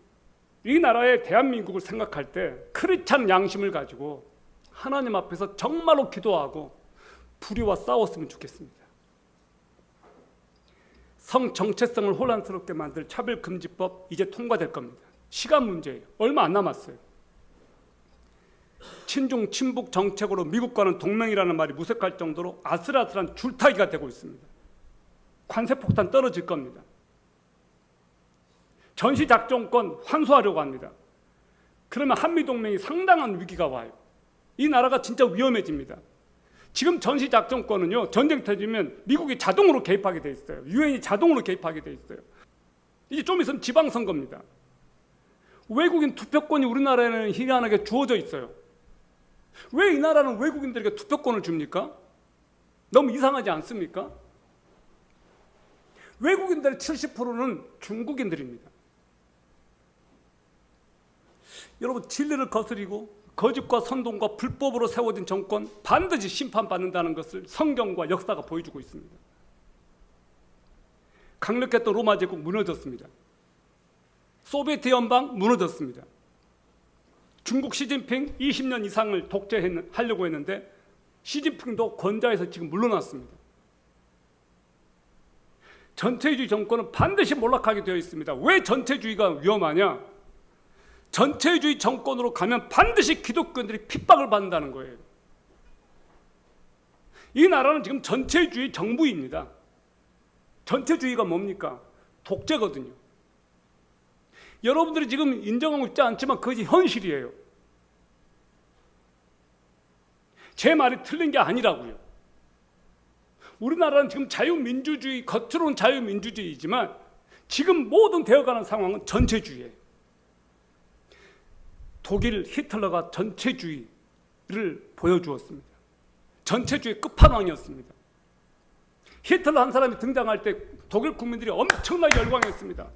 이 나라의 대한민국을 생각할 때 크리스찬 양심을 가지고 하나님 앞에서 정말로 기도하고 불의와 싸웠으면 좋겠습니다. 성 정체성을 혼란스럽게 만들 차별금지법 이제 통과될 겁니다. 시간 문제예요. 얼마 안 남았어요. 친중 친북 정책으로 미국과는 동맹이라는 말이 무색할 정도로 아슬아슬한 줄타기가 되고 있습니다. 관세폭탄 떨어질 겁니다. 전시작전권 환수하려고 합니다. 그러면 한미동맹이 상당한 위기가 와요. 이 나라가 진짜 위험해집니다. 지금 전시작전권은요, 전쟁 터지면 미국이 자동으로 개입하게 돼 있어요. 유엔이 자동으로 개입하게 돼 있어요. 이제 좀 있으면 지방선거입니다. 외국인 투표권이 우리나라에는 희한하게 주어져 있어요. 왜 이 나라는 외국인들에게 투표권을 줍니까? 너무 이상하지 않습니까? 외국인들의 70%는 중국인들입니다. 여러분, 진리를 거스리고 거짓과 선동과 불법으로 세워진 정권 반드시 심판받는다는 것을 성경과 역사가 보여주고 있습니다. 강력했던 로마 제국 무너졌습니다. 소비에트 연방 무너졌습니다. 중국 시진핑 20년 이상을 독재하려고 했는데 시진핑도 권좌에서 지금 물러났습니다. 전체주의 정권은 반드시 몰락하게 되어 있습니다. 왜 전체주의가 위험하냐? 전체주의 정권으로 가면 반드시 기독교인들이 핍박을 받는다는 거예요. 이 나라는 지금 전체주의 정부입니다. 전체주의가 뭡니까? 독재거든요. 여러분들이 지금 인정하고 있지 않지만 그것이 현실이에요. 제 말이 틀린 게 아니라고요. 우리나라는 지금 자유민주주의, 겉으로는 자유민주주의이지만 지금 모든 되어가는 상황은 전체주의예요. 독일 히틀러가 전체주의를 보여주었습니다. 전체주의 끝판왕이었습니다. 히틀러 한 사람이 등장할 때 독일 국민들이 엄청나게 열광했습니다.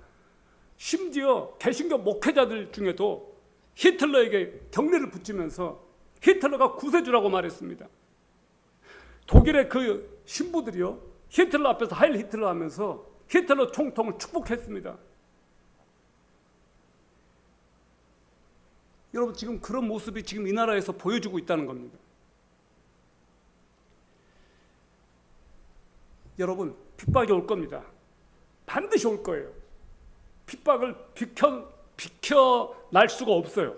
심지어 개신교 목회자들 중에도 히틀러에게 경례를 붙이면서 히틀러가 구세주라고 말했습니다. 독일의 그 신부들이요, 히틀러 앞에서 하일 히틀러 하면서 히틀러 총통을 축복했습니다. 여러분, 지금 그런 모습이 지금 이 나라에서 보여주고 있다는 겁니다. 여러분, 핍박이 올 겁니다. 반드시 올 거예요. 핍박을 비켜날 수가 없어요.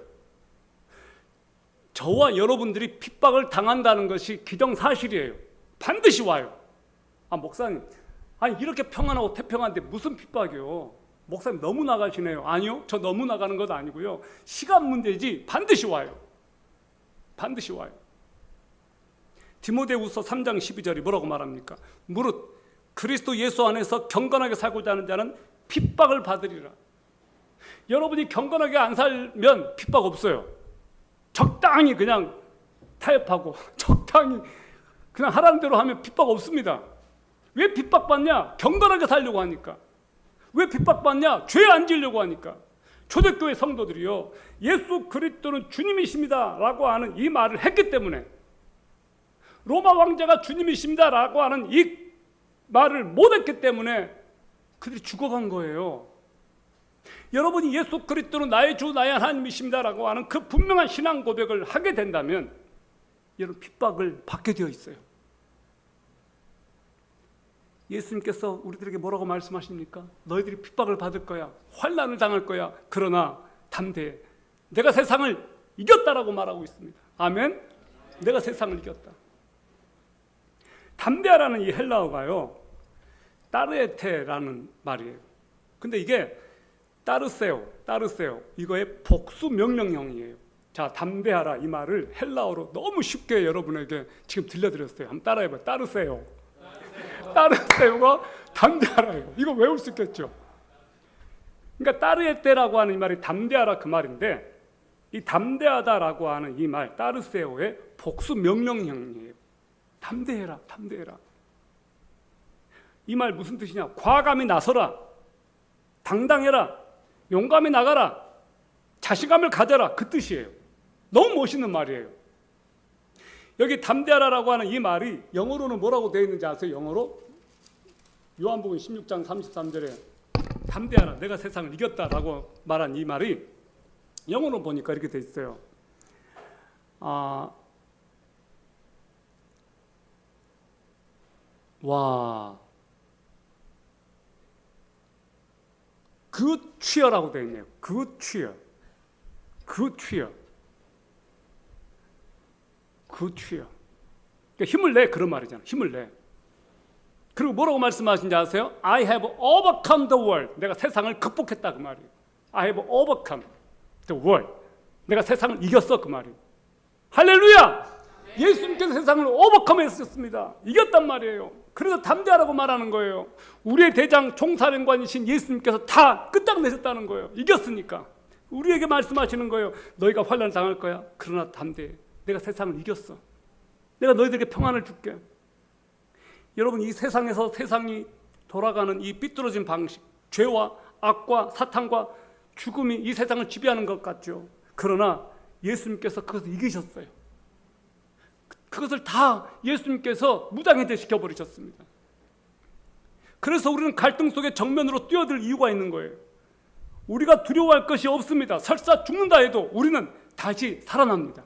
저와 여러분들이 핍박을 당한다는 것이 기정사실이에요. 반드시 와요. 아, 목사님, 아니 이렇게 평안하고 태평한데 무슨 핍박이요? 목사님 너무 나가시네요. 아니요, 저 너무 나가는 것도 아니고요. 시간 문제지 반드시 와요. 반드시 와요. 디모데후서 3장 12절이 뭐라고 말합니까? 무릇 그리스도 예수 안에서 경건하게 살고자 하는 자는 핍박을 받으리라. 여러분이 경건하게 안 살면 핍박 없어요. 적당히 그냥 타협하고 적당히 그냥 하라는 대로 하면 핍박 없습니다. 왜 핍박받냐? 경건하게 살려고 하니까. 왜 핍박받냐? 죄 안 지으려고 하니까. 초대교회 성도들이요, 예수 그리스도는 주님이십니다 라고 하는 이 말을 했기 때문에, 로마 왕자가 주님이십니다 라고 하는 이 말을 못했기 때문에 그들이 죽어간 거예요. 여러분이 예수 그리스도는 나의 주 나의 하나님이십니다 라고 하는 그 분명한 신앙 고백을 하게 된다면 여러분 핍박을 받게 되어 있어요. 예수님께서 우리들에게 뭐라고 말씀하십니까? 너희들이 핍박을 받을 거야, 환난을 당할 거야. 그러나 담대해, 내가 세상을 이겼다라고 말하고 있습니다. 아멘. 내가 세상을 이겼다. 담대하라는 이 헬라어가요, 따르에테라는 말이에요. 근데 이게 따르세오 이거의 복수 명령형이에요. 자, 담대하라 이 말을 헬라어로 너무 쉽게 여러분에게 지금 들려드렸어요. 한번 따라해봐요. 따르세오가 담대하라예요. 이거 외울 수 있겠죠. 그러니까 따르에테라고 하는 이 말이 담대하라 그 말인데, 이 담대하다라고 하는 이 말 따르세오의 복수 명령형이에요. 담대해라. 이 말 무슨 뜻이냐? 과감히 나서라, 당당해라, 용감히 나가라, 자신감을 가져라, 그 뜻이에요. 너무 멋있는 말이에요. 여기 담대하라라고 하는 이 말이 영어로는 뭐라고 되어 있는지 아세요? 영어로 요한복음 16장 33절에 담대하라, 내가 세상을 이겼다라고 말한 이 말이 영어로 보니까 이렇게 되어 있어요. good cheer라고 되어 있네요. good cheer. 그러니까 힘을 내, 그런 말이잖아요. 힘을 내. 그리고 뭐라고 말씀하신지 아세요? I have overcome the world. 내가 세상을 극복했다 그 말이에요. I have overcome the world. 내가 세상을 이겼어 그 말이에요. 할렐루야! 예수님께서 세상을 오버컴했었습니다. 이겼단 말이에요. 그래서 담대하라고 말하는 거예요. 우리의 대장 총사령관이신 예수님께서 다 끝장내셨다는 거예요. 이겼으니까. 우리에게 말씀하시는 거예요. 너희가 환난 당할 거야. 그러나 담대해. 내가 세상을 이겼어. 내가 너희들에게 평안을 줄게. 여러분, 이 세상에서 세상이 돌아가는 이 삐뚤어진 방식, 죄와 악과 사탄과 죽음이 이 세상을 지배하는 것 같죠. 그러나 예수님께서 그것을 이기셨어요. 그것을 다 예수님께서 무장해제 시켜버리셨습니다. 그래서 우리는 갈등 속에 정면으로 뛰어들 이유가 있는 거예요. 우리가 두려워할 것이 없습니다. 설사 죽는다 해도 우리는 다시 살아납니다.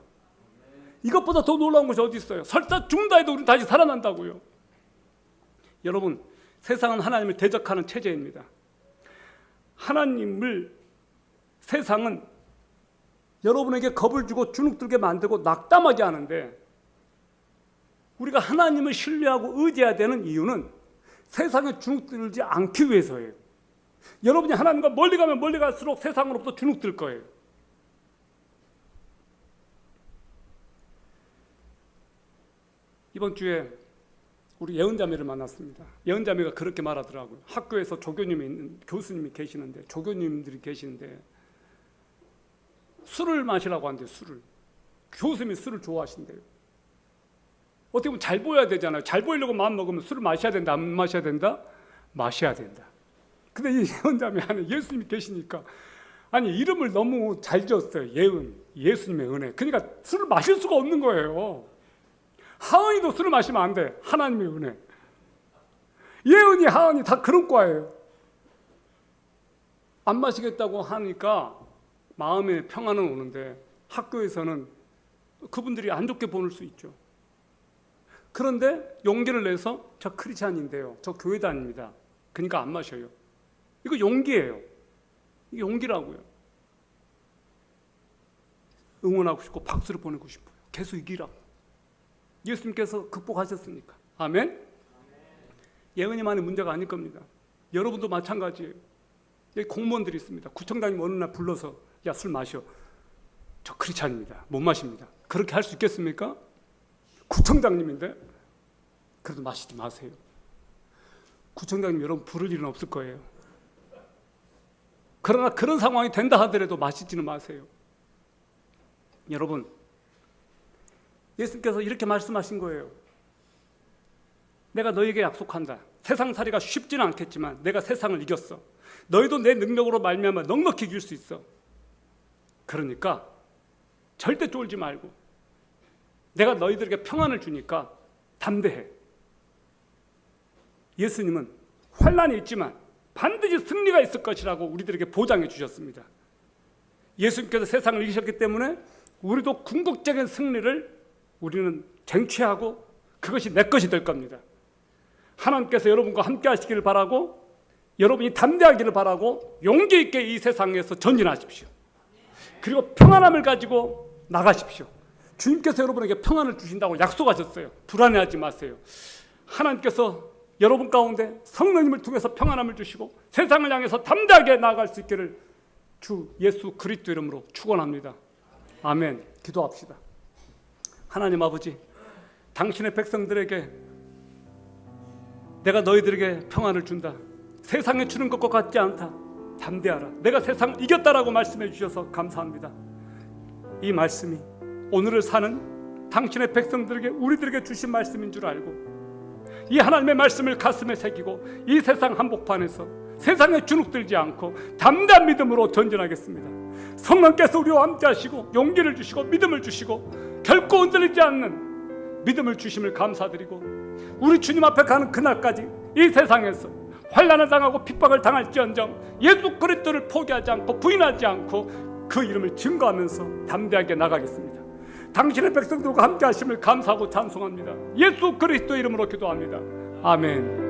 이것보다 더 놀라운 것이 어디 있어요? 설사 죽는다 해도 우리는 다시 살아난다고요. 여러분, 세상은 하나님을 대적하는 체제입니다. 세상은 여러분에게 겁을 주고 주눅들게 만들고 낙담하게 하는데, 우리가 하나님을 신뢰하고 의지해야 되는 이유는 세상에 주눅들지 않기 위해서예요. 여러분이 하나님과 멀리 가면 멀리 갈수록 세상으로부터 주눅들 거예요. 이번 주에 우리 예언자매를 만났습니다. 예언자매가 그렇게 말하더라고요. 학교에서 교수님이 계시는데, 조교님들이 계시는데 술을 마시라고 한대요. 교수님이 술을 좋아하신대요. 어떻게 보면 잘 보여야 되잖아요. 잘 보이려고 마음 먹으면 술을 마셔야 된다, 안 마셔야 된다? 마셔야 된다. 근데 이 예언자매 안에 예수님이 계시니까, 아니, 이름을 너무 잘 지었어요. 예수님의 은혜. 그러니까 술을 마실 수가 없는 거예요. 하은이도 술을 마시면 안 돼. 하나님의 은혜. 예은이, 하은이 다 그런 과예요. 안 마시겠다고 하니까 마음에 평안은 오는데, 학교에서는 그분들이 안 좋게 보는 수 있죠. 그런데 용기를 내서 저 크리스찬인데요, 저 교회 다닙니다, 그러니까 안 마셔요. 이거 용기예요. 이게 용기라고요. 응원하고 싶고 박수를 보내고 싶어요. 계속 이기라고. 예수님께서 극복하셨으니까. 아멘? 예은이만의 문제가 아닐 겁니다. 여러분도 마찬가지예요. 여기 공무원들이 있습니다. 구청장님 어느 날 불러서 야, 술 마셔. 저 크리스찬입니다, 못 마십니다. 그렇게 할 수 있겠습니까? 구청장님인데. 그래도 마시지 마세요. 구청장님 여러분 부를 일은 없을 거예요. 그러나 그런 상황이 된다 하더라도 마시지는 마세요. 여러분, 예수님께서 이렇게 말씀하신 거예요. 내가 너에게 약속한다. 세상살이가 쉽지는 않겠지만 내가 세상을 이겼어. 너희도 내 능력으로 말미암아 넉넉히 이길 수 있어. 그러니까 절대 쫄지 말고 내가 너희들에게 평안을 주니까 담대해. 예수님은 환난이 있지만 반드시 승리가 있을 것이라고 우리들에게 보장해 주셨습니다. 예수님께서 세상을 이기셨기 때문에 우리도 궁극적인 승리를 우리는 쟁취하고 그것이 내 것이 될 겁니다. 하나님께서 여러분과 함께 하시기를 바라고, 여러분이 담대하기를 바라고, 용기 있게 이 세상에서 전진하십시오. 그리고 평안함을 가지고 나가십시오. 주님께서 여러분에게 평안을 주신다고 약속하셨어요. 불안해하지 마세요. 하나님께서 여러분 가운데 성령님을 통해서 평안함을 주시고 세상을 향해서 담대하게 나아갈 수 있기를 주 예수 그리스도 이름으로 축원합니다. 아멘. 기도합시다. 하나님 아버지, 당신의 백성들에게 내가 너희들에게 평안을 준다. 세상에 주는 것과 같지 않다. 담대하라. 내가 세상을 이겼다라고 말씀해 주셔서 감사합니다. 이 말씀이 오늘을 사는 당신의 백성들에게 우리들에게 주신 말씀인 줄 알고 이 하나님의 말씀을 가슴에 새기고 이 세상 한복판에서 세상에 주눅들지 않고 담대한 믿음으로 전진하겠습니다. 성령께서 우리와 함께 하시고 용기를 주시고 믿음을 주시고 결코 흔들리지 않는 믿음을 주심을 감사드리고 우리 주님 앞에 가는 그날까지 이 세상에서 환난을 당하고 핍박을 당할지언정 예수 그리스도를 포기하지 않고 부인하지 않고 그 이름을 증거하면서 담대하게 나가겠습니다. 당신의 백성들과 함께 하심을 감사하고 찬송합니다. 예수 그리스도 이름으로 기도합니다. 아멘.